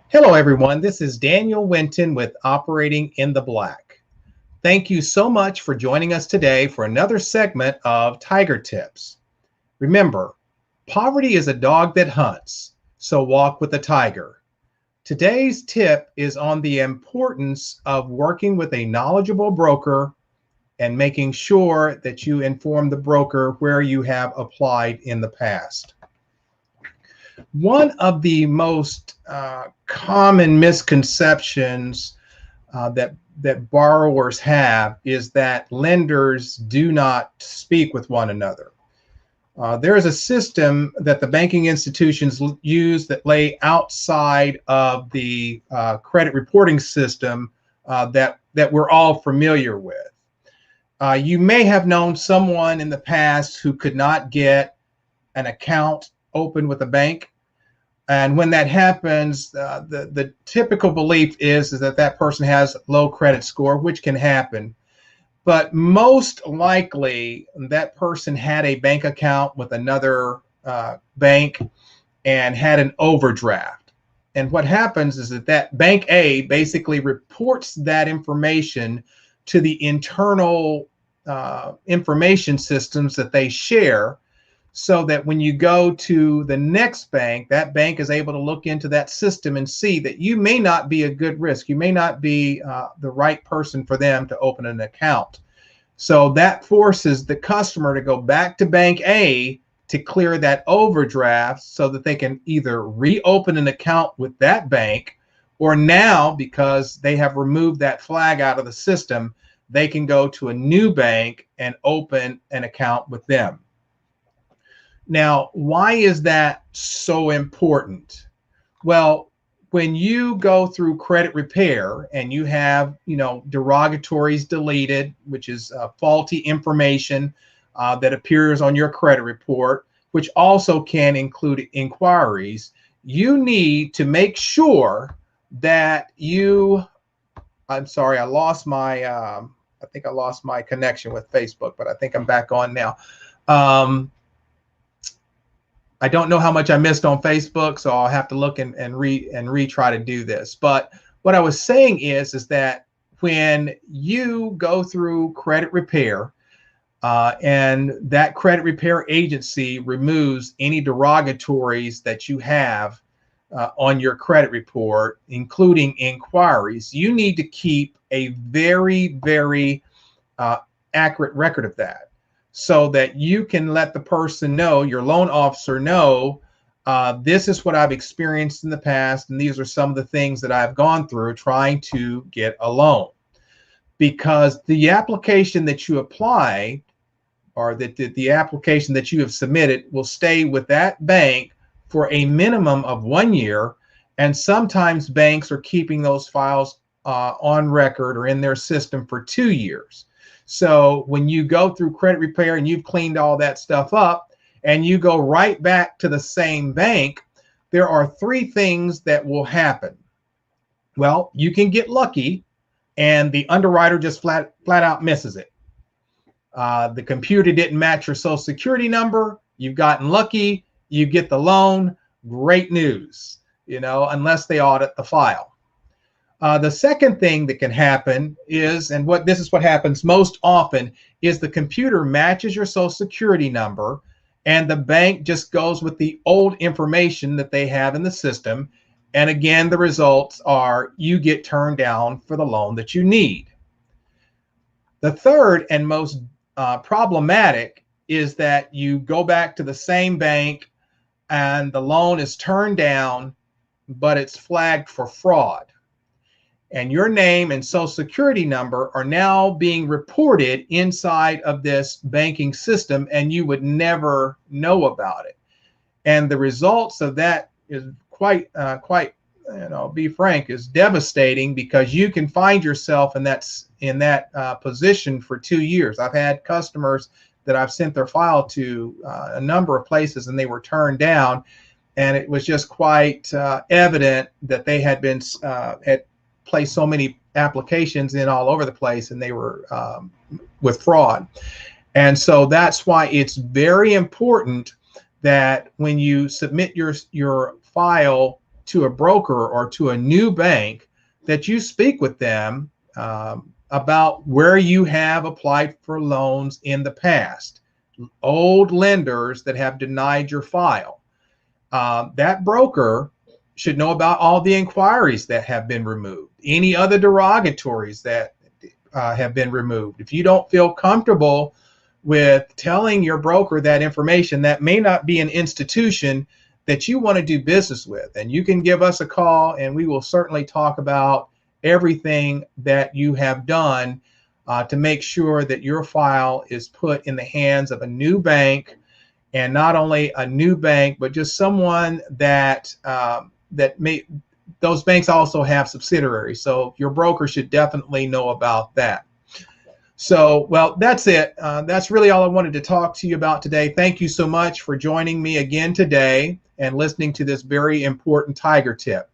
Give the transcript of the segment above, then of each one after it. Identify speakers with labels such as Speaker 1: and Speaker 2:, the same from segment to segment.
Speaker 1: Hello, everyone. This is Daniel Winton with Operating in the Black. Thank you so much for joining us today for another segment of Tiger Tips. Remember, poverty is a dog that hunts, so walk with the tiger. Today's tip is on the importance of working with a knowledgeable broker and making sure that you inform the broker where you have applied in the past. One of the most common misconceptions that borrowers have is that lenders do not speak with one another. There is a system that the banking institutions use that lay outside of the credit reporting system that we're all familiar with. You may have known someone in the past who could not get an account open with a bank. And when that happens, the typical belief is that that person has low credit score, which can happen. But most likely, that person had a bank account with another bank and had an overdraft. And what happens is that Bank A basically reports that information to the internal information systems that they share, so that when you go to the next bank, that bank is able to look into that system and see that you may not be a good risk. You may not be the right person for them to open an account. So that forces the customer to go back to Bank A to clear that overdraft so that they can either reopen an account with that bank, or now, because they have removed that flag out of the system, they can go to a new bank and open an account with them. Now, why is that so important? Well, when you go through credit repair and you have, derogatories deleted, which is faulty information that appears on your credit report, which also can include inquiries, you need to make sure that I'm sorry, I think I lost my connection with Facebook, but I think I'm back on now. I don't know how much I missed on Facebook, so I'll have to look and retry to do this. But what I was saying is that when you go through credit repair and that credit repair agency removes any derogatories that you have on your credit report, including inquiries, you need to keep a very, very accurate record of that, so that you can let the person know, your loan officer know, this is what I've experienced in the past, and these are some of the things that I've gone through trying to get a loan. Because the application that you apply, or the application that you have submitted, will stay with that bank for a minimum of 1 year, and sometimes banks are keeping those files on record or in their system for 2 years. So when you go through credit repair and you've cleaned all that stuff up and you go right back to the same bank, there are 3 things that will happen. Well, you can get lucky and the underwriter just flat out misses it. The computer didn't match your social security number. You've gotten lucky. You get the loan. Great news, unless they audit the file. The second thing that can happen is, and this is what happens most often, is the computer matches your social security number and the bank just goes with the old information that they have in the system. And again, the results are you get turned down for the loan that you need. The third and most problematic is that you go back to the same bank and the loan is turned down, but it's flagged for fraud. And your name and social security number are now being reported inside of this banking system, and you would never know about it. And the results of that is quite, be frank, is devastating, because you can find yourself in that position for 2 years. I've had customers that I've sent their file to a number of places, and they were turned down, and it was just quite evident that they had placed so many applications in all over the place, and they were with fraud. And so that's why it's very important that when you submit your file to a broker or to a new bank that you speak with them about where you have applied for loans in the past, old lenders that have denied your file. That broker should know about all the inquiries that have been removed, any other derogatories that have been removed. If you don't feel comfortable with telling your broker that information, that may not be an institution that you want to do business with. And you can give us a call and we will certainly talk about everything that you have done to make sure that your file is put in the hands of a new bank, and not only a new bank, but just someone that those banks also have subsidiaries. So your broker should definitely know about that. So, well, that's it. That's really all I wanted to talk to you about today. Thank you so much for joining me again today and listening to this very important tiger tip.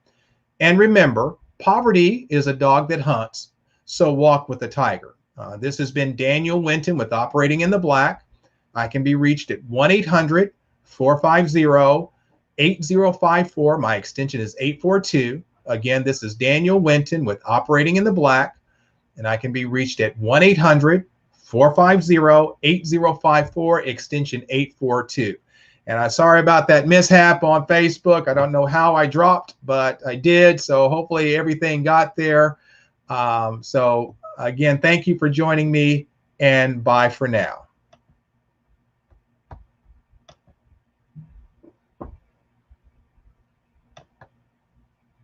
Speaker 1: And remember, poverty is a dog that hunts, so walk with the tiger. This has been Daniel Winton with Operating in the Black. I can be reached at 1-800-450-8054. My extension is 842. Again, this is Daniel Winton with Operating in the Black, and I can be reached at 1-800-450-8054, extension 842. And I'm sorry about that mishap on Facebook. I don't know how I dropped, but I did. So hopefully everything got there. So again, thank you for joining me, and bye for now.